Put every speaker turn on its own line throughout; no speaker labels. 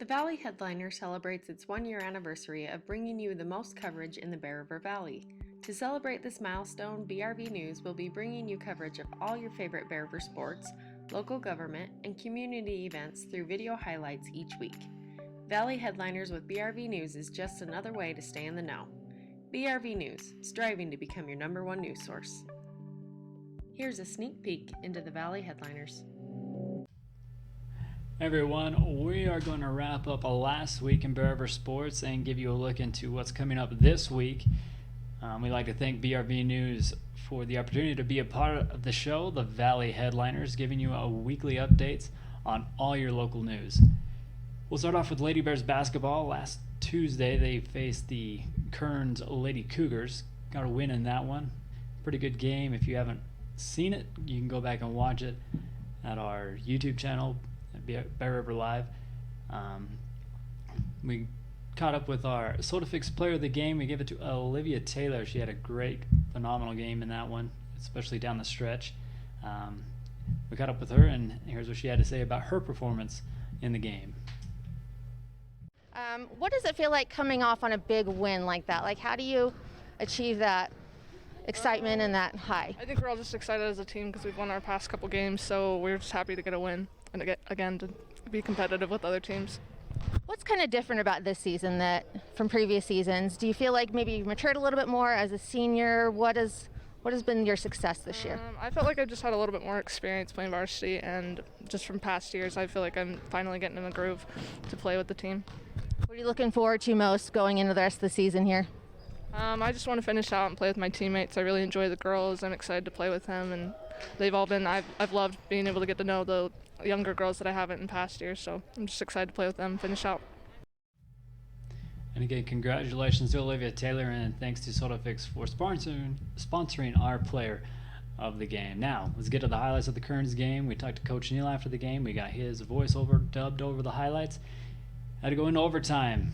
Valley Headliner celebrates its 1 year anniversary of bringing you the most coverage in the Bear River Valley. To celebrate this milestone, BRV News will be bringing you coverage of all your favorite Bear River sports, local government, and community events through video highlights each week. Valley Headliners with BRV News is just another way to stay in the know. BRV News, striving to become your #1 news source. Here's a sneak peek into the Valley Headliners.
Everyone, we are going to wrap up a last week in Bear River sports and give you a look into what's coming up this week. We'd like to thank BRV News for the opportunity to be a part of the show, the Valley Headliners, giving you a weekly updates on all your local news. We'll start off with Lady Bears basketball. Last Tuesday, they faced the Kearns Lady Cougars. Got a win in that one. Pretty good game. If you haven't seen it, you can go back and watch it at our YouTube channel, Bear River Live. We caught up with our SodaFix player of the game. We gave it to Olivia Taylor. She had a great, phenomenal game in that one, especially down the stretch. We caught up with her, and here's what she had to say about her performance in the game.
What does it feel like coming off on a big win like that? Like, how do you achieve that excitement and that high?
I think we're all just excited as a team because we've won our past couple games, so we're just happy to get a win and again to be competitive with other teams.
What's kind of different about this season that from previous seasons? Do you feel like maybe you've matured a little bit more as a senior? What has been your success this year?
I felt like I just had a little bit more experience playing varsity, and just from past years, I feel like I'm finally getting in the groove to play with the team.
What are you looking forward to most going into the rest of the season here?
I just want to finish out and play with my teammates. I really enjoy the girls. I'm excited to play with them, and they've all been. I've loved being able to get to know the younger girls that I haven't in past years. So I'm just excited to play with them, and finish out.
And again, congratulations to Olivia Taylor, and thanks to SodaFix for sponsoring our player of the game. Now, let's get to the highlights of the Kearns game. We talked to Coach Neal after the game. We got his voiceover dubbed over the highlights. Had to go into overtime.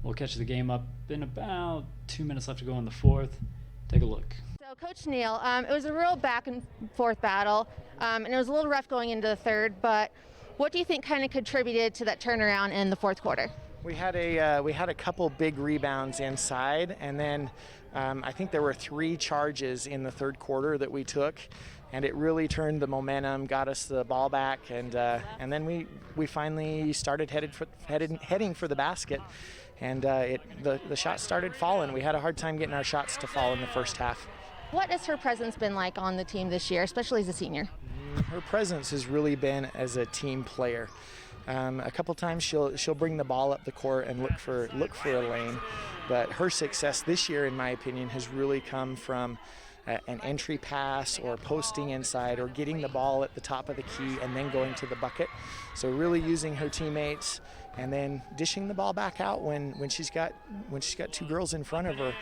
We'll catch the game up in about 2 minutes left to go in the fourth. Take a look.
So, Coach Neal, it was a real back and forth battle, and it was a little rough going into the third, but what do you think kind of contributed to that turnaround in the fourth quarter?
We had a couple big rebounds inside, and then I think there were 3 charges in the third quarter that we took, and it really turned the momentum, got us the ball back, and then we finally started heading for the basket, and the shots started falling. We had a hard time getting our shots to fall in the first half.
What has her presence been like on the team this year, especially as a senior?
Her presence has really been as a team player. A couple times she'll bring the ball up the court and look for a lane, but her success this year, in my opinion, has really come from an entry pass or posting inside or getting the ball at the top of the key and then going to the bucket. So really using her teammates and then dishing the ball back out when she's got 2 girls in front of her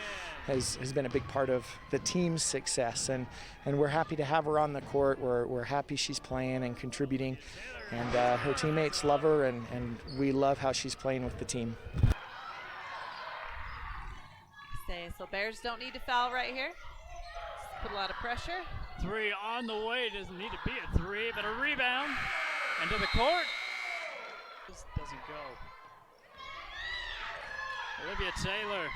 has been a big part of the team's success, and we're happy to have her on the court. We're happy she's playing and contributing, and her teammates love her, and we love how she's playing with the team.
So Bears don't need to foul right here. Just put a lot of pressure.
3 on the way. Doesn't need to be a 3, but a rebound into the court. This doesn't go. Olivia Taylor.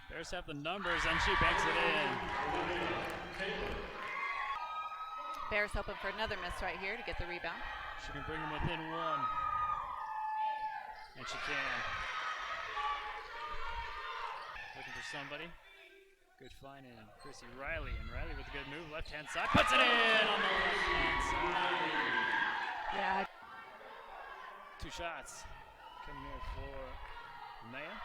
Bears have the numbers, and she banks it in.
Bears hoping for another miss right here to get the rebound.
She can bring them within 1. And she can. Looking for somebody. Good find in Chrissy Riley. And Riley with a good move. Left-hand side. Puts it in on the left-hand side.
Yeah.
2 shots. Coming here for Maya.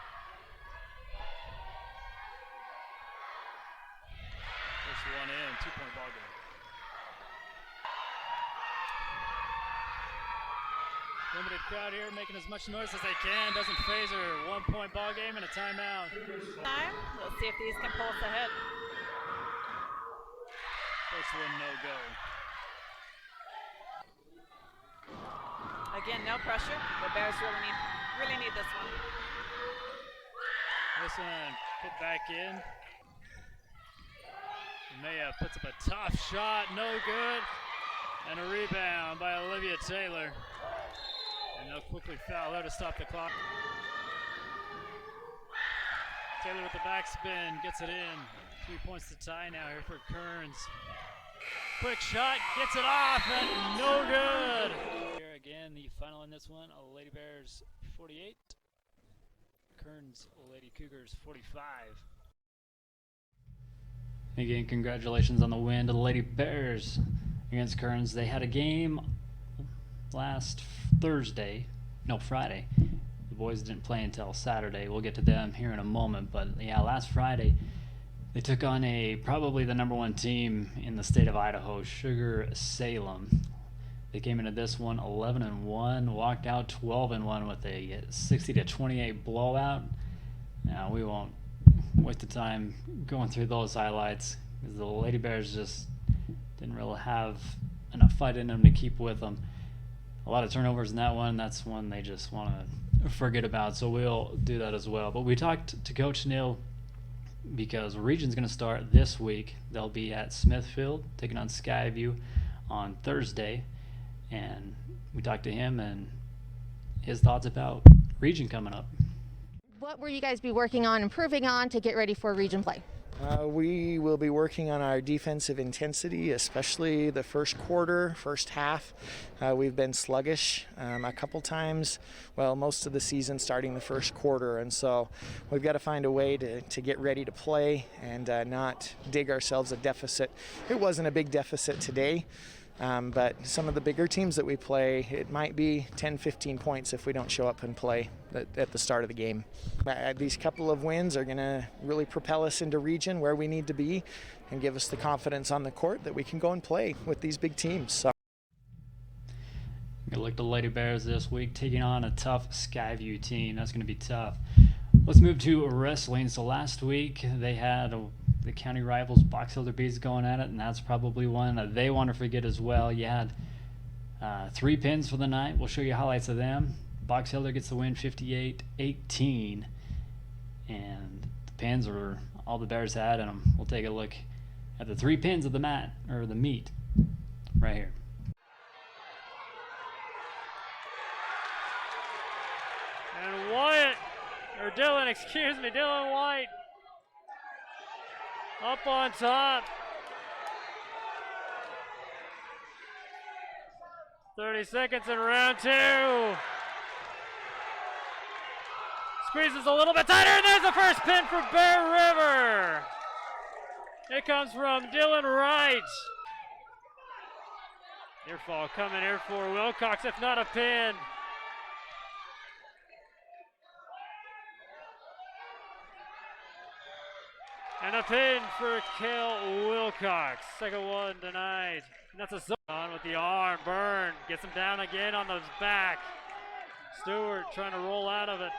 First one in. 2-point ball game. Limited crowd here, making as much noise as they can. Doesn't phase her. 1-point ball game and a timeout.
Time. Let's see if these can pull us ahead.
First one, no go.
Again, no pressure. The Bears really need this one.
This one put back in. Maya puts up a tough shot, no good. And a rebound by Olivia Taylor. And
And they'll quickly foul there to stop the clock. Taylor with the backspin, gets it in. 3 points to tie now here for Kearns. Quick shot, gets it off, and no good. Here again, the final in this one, Lady Bears 48. Kearns Lady Cougars 45.
Again, congratulations on the win to the Lady Bears against Kearns. They had a game last Friday. The boys didn't play until Saturday. We'll get to them here in a moment, but yeah, last Friday they took on probably the number one team in the state of Idaho, Sugar Salem. They came into this one 11-1, walked out 12-1 with a 60-28 blowout. Now we won't waste the time going through those highlights because the Lady Bears just didn't really have enough fight in them to keep with them. A lot of turnovers in that one. That's one they just want to forget about, so we'll do that as well. But we talked to Coach Neal because Region's going to start this week. They'll be at Smithfield taking on Skyview on Thursday, and we talked to him and his thoughts about Region coming up.
What will you guys be working on, improving on to get ready for region play?
We will be working on our defensive intensity, especially the first quarter, first half. We've been sluggish a couple times, most of the season starting the first quarter, and so we've got to find a way to get ready to play and not dig ourselves a deficit. It wasn't a big deficit today. But some of the bigger teams that we play, it might be 10-15 points if we don't show up and play at the start of the game. These couple of wins are going to really propel us into region where we need to be and give us the confidence on the court that we can go and play with these big teams. So.
Good luck to the Lady Bears this week, taking on a tough Skyview team. That's going to be tough. Let's move to wrestling. So last week they had the county rivals Box Elder Bees going at it, and that's probably one that they want to forget as well. You had 3 pins for the night. We'll show you highlights of them. Box Elder gets the win 58-18, and the pins were all the Bears had in them. We'll take a look at the 3 pins of the meat right here.
And Dylan White up on top. 30 seconds in round 2. Squeezes a little bit tighter, and there's the first pin for Bear River. It comes from Dylan Wright. Near fall coming here for Wilcox, if not a pin. And a pin for Kel Wilcox. Second one tonight. And that's a zone on with the arm. Byrne gets him down again on the back. Stewart trying to roll out of it.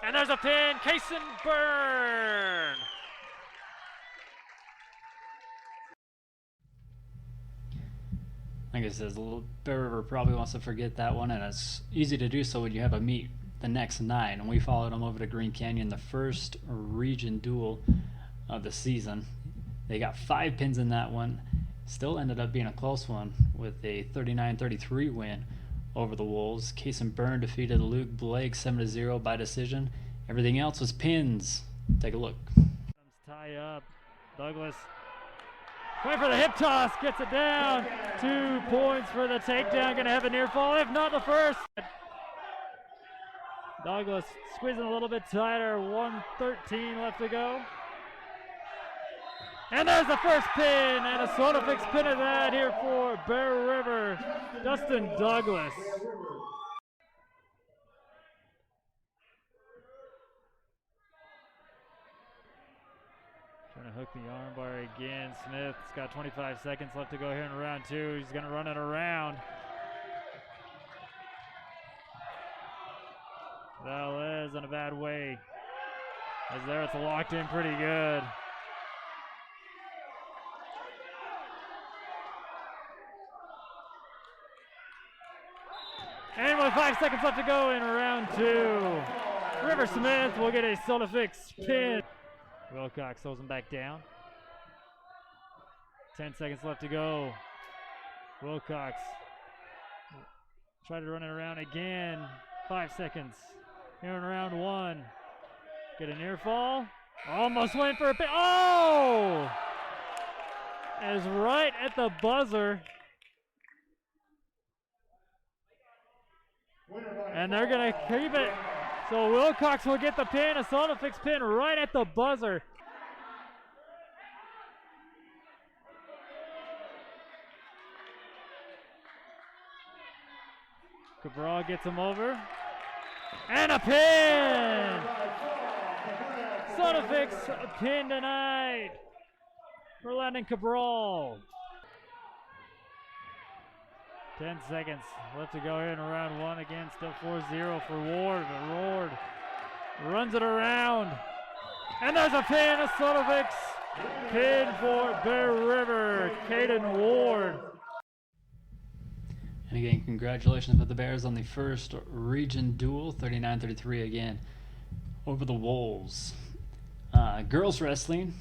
And there's a pin. Kaysen Byrne.
Like I said, Bear River probably wants to forget that one, and it's easy to do so when you have a meet the next night. And we followed them over to Green Canyon, the first region duel of the season. They got 5 pins in that one. Still ended up being a close one with a 39-33 win over the Wolves. Kaysen Byrne defeated Luke Blake 7-0 by decision. Everything else was pins. Take a look.
Tie up. Douglas going for the hip toss, gets it down. 2 points for the takedown. Gonna have a near fall, if not the first. Douglas squeezing a little bit tighter. 1:13 left to go. And there's the first pin, and a Sodafix pin of that here for Bear River. Dustin Douglas. Trying to hook the armbar again. Smith's got 25 seconds left to go here in round 2. He's going to run it around. Valez in a bad way. As there, it's locked in pretty good. And with 5 seconds left to go in round 2, River Smith will get a Sodafix pin. Wilcox throws him back down. 10 seconds left to go. Wilcox try to run it around again. 5 seconds. Here in round one. Get a near fall. Almost went for a pin. Oh! Is right at the buzzer. And they're going to keep it. So Wilcox will get the pin. A Solofix pin right at the buzzer. Cabral gets him over. And a pin! Solofix a pin tonight for Landon Cabral. 10 seconds left to go here in round one. Again, still 4-0 for Ward. But Ward runs it around. And there's a pin, a Solofix pin for Bear River, Caden Ward.
And again, congratulations to the Bears on the first region duel, 39-33 again over the Wolves. Girls wrestling,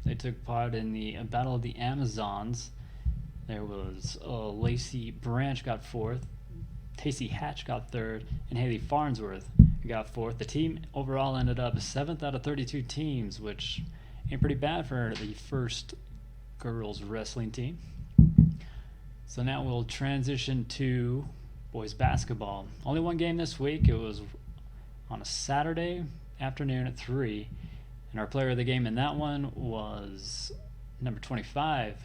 they took part in the Battle of the Amazons. There was Lacey Branch got fourth, Tacey Hatch got third, and Haley Farnsworth got fourth. The team overall ended up 7th out of 32 teams, which ain't pretty bad for the first girls wrestling team. So now we'll transition to boys basketball. Only one game this week. It was on a Saturday afternoon at 3. And our player of the game in that one was number 25,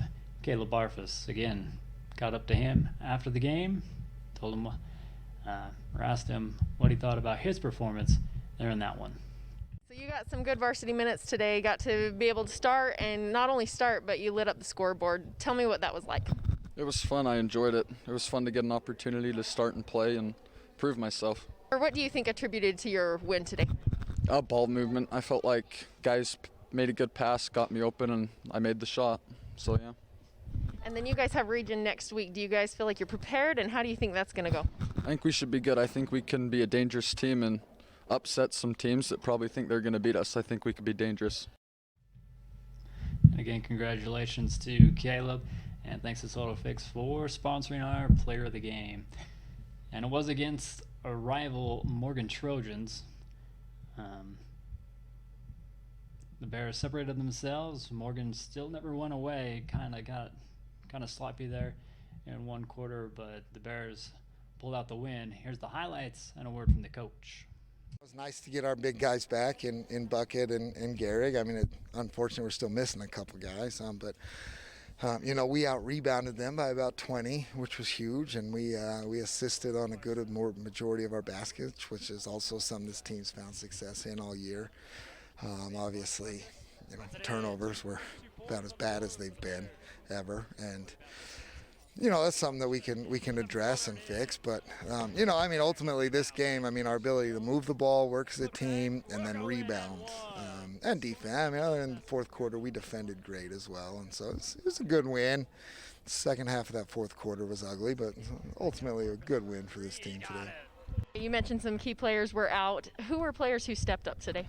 Caleb Barfus. Again, got up to him after the game, told him, or asked him what he thought about his performance there in that one.
So you got some good varsity minutes today, got to be able to start, and not only start, but you lit up the scoreboard. Tell me what that was like.
It was fun. I enjoyed it. It was fun to get an opportunity to start and play and prove myself.
Or what do you think attributed to your win today?
Ball movement. I felt like guys made a good pass, got me open, and I made the shot. So, yeah.
And then you guys have region next week. Do you guys feel like you're prepared, and how do you think that's going to go?
I think we should be good. I think we can be a dangerous team and upset some teams that probably think they're going to beat us. I think we could be dangerous.
And again, congratulations to Caleb, and thanks to Solofix for sponsoring our player of the game. And it was against a rival Morgan Trojans. The Bears separated themselves. Morgan still never went away. Kind of sloppy there in one quarter, but the Bears pulled out the win. Here's the highlights and a word from the coach.
It was nice to get our big guys back in Bucket and Gehrig. I mean, unfortunately, we're still missing a couple guys, but we out-rebounded them by about 20, which was huge, and we assisted on a good majority of our baskets, which is also something this team's found success in all year. Obviously, turnovers were about as bad as they've been ever, and that's something that we can address and fix. But ultimately this game, our ability to move the ball, work as a team, and then rebound and defend. In the fourth quarter we defended great as well, and so it was a good win. The second half of that fourth quarter was ugly, but ultimately a good win for this team today.
You mentioned some key players were out. Who were players who stepped up today?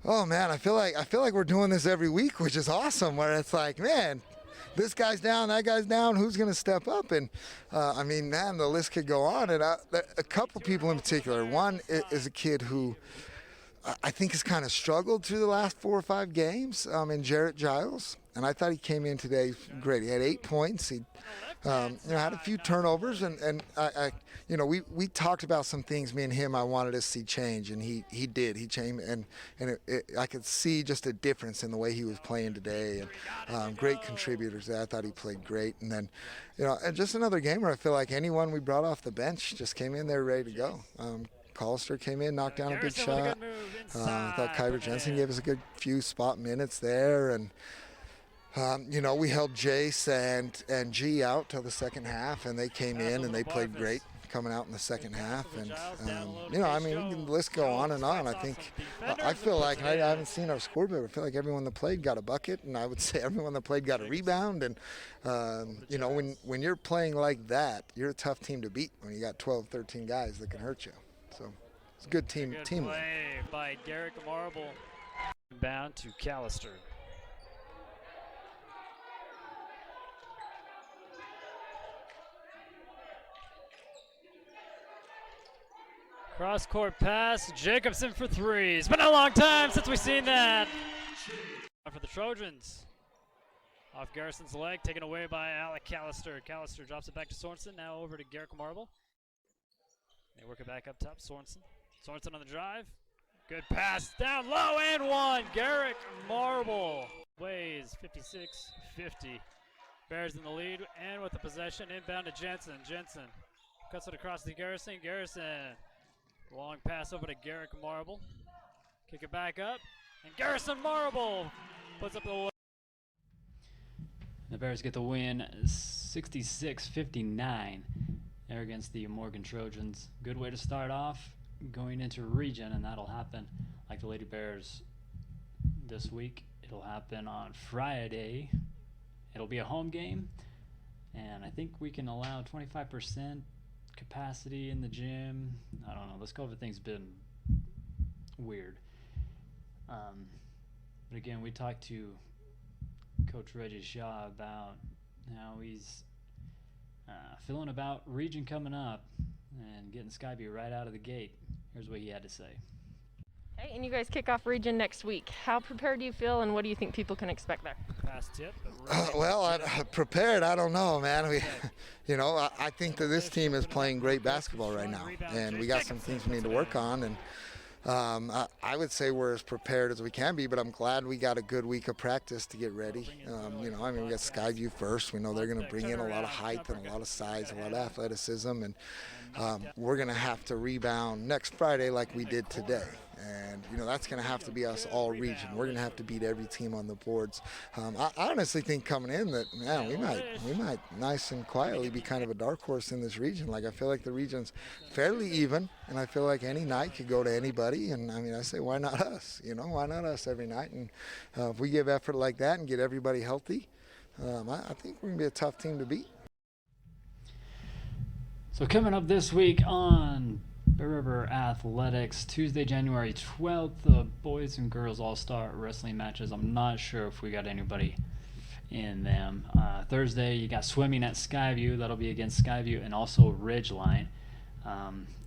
Oh man, I feel like we're doing this every week, which is awesome. Where it's like, man, this guy's down, that guy's down, who's going to step up? And the list could go on. And a couple people in particular. One is a kid who I think has kind of struggled through the last 4 or 5 games, in Jarrett Giles. And I thought he came in today great. He had 8 points. He had a few turnovers, and we talked about some things, me and him, I wanted to see change, and he did. He changed, and I could see just a difference in the way he was playing today, and great contributors there. I thought he played great, and then, and just another game where I feel like anyone we brought off the bench just came in there ready to go. Hollister came in, knocked down a big shot. I thought Kyber Jensen gave us a good few spot minutes there, and we held Jace and G out till the second half, and they came in and they played great coming out in the second half. And the list go on and on. I feel like, and I haven't seen our scoreboard, I feel like everyone that played got a bucket, and I would say everyone that played got a rebound. And when you're playing like that, you're a tough team to beat when you got 12, 13 guys that can hurt you. So it's a good team.
Good play by Derek Marble. Bound to Callister. Cross-court pass. Jacobson for three. It's been a long time since we've seen that. For the Trojans. Off Garrison's leg, taken away by Alec Callister. Callister drops it back to Sorensen. Now over to Garrick Marble. They work it back up top. Sorensen. Sorensen on the drive. Good pass down low and one. Garrick Marble weighs 56-50. Bears in the lead and with the possession inbound to Jensen. Jensen cuts it across to Garrison. Garrison. Long pass over to Garrick Marble. Kick it back up. And Garrison Marble puts up the.
The Bears get the win 66-59 there against the Morgan Trojans. Good way to start off going into region, and that'll happen like the Lady Bears this week. It'll happen on Friday. It'll be a home game, and I think we can allow 25% capacity in the gym. I don't know. This COVID thing's been weird. But again, we talked to Coach Reggie Shaw about how he's feeling about region coming up and getting Skyview right out of the gate. Here's what he had to say.
Hey, and you guys kick off region next week. How prepared do you feel, and what do you think people can expect there?
Pass tip.
Prepared, I don't know, man. I think that this team is playing great basketball right now, and we got some things we need to work on. And I would say we're as prepared as we can be, but I'm glad we got a good week of practice to get ready. We got Skyview first. We know they're going to bring in a lot of height and a lot of size, a lot of athleticism, and we're going to have to rebound next Friday like we did today. And, that's going to have to be us all region. We're going to have to beat every team on the boards. I honestly think coming in that, man, we might nice and quietly be kind of a dark horse in this region. Like, I feel like the region's fairly even, and I feel like any night could go to anybody. And, I say, why not us? Why not us every night? And if we give effort like that and get everybody healthy, I think we're going to be a tough team to beat.
So coming up this week on Bear River Athletics, Tuesday, January 12th, the boys and girls all-star wrestling matches. I'm not sure if we got anybody in them. Thursday, you got swimming at Skyview. That'll be against Skyview and also Ridgeline.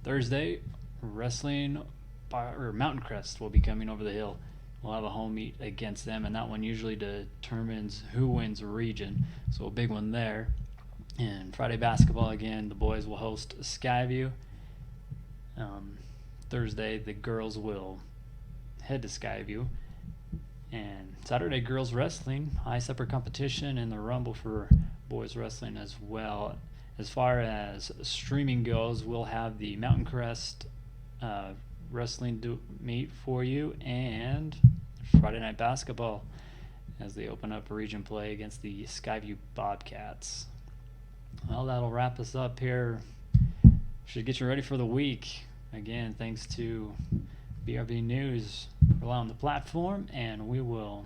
Thursday, wrestling or Mountain Crest will be coming over the hill. We'll have a home meet against them, and that one usually determines who wins region. So a big one there. And Friday basketball again, the boys will host Skyview. Thursday, the girls will head to Skyview. And Saturday, girls wrestling, high separate competition, and the Rumble for boys wrestling as well. As far as streaming goes, we'll have the Mountain Crest wrestling meet for you, and Friday night basketball as they open up region play against the Skyview Bobcats. Well, that'll wrap us up here. Should get you ready for the week. Again, thanks to BRV News for allowing the platform, and we will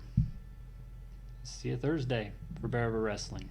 see you Thursday for Bear River Wrestling.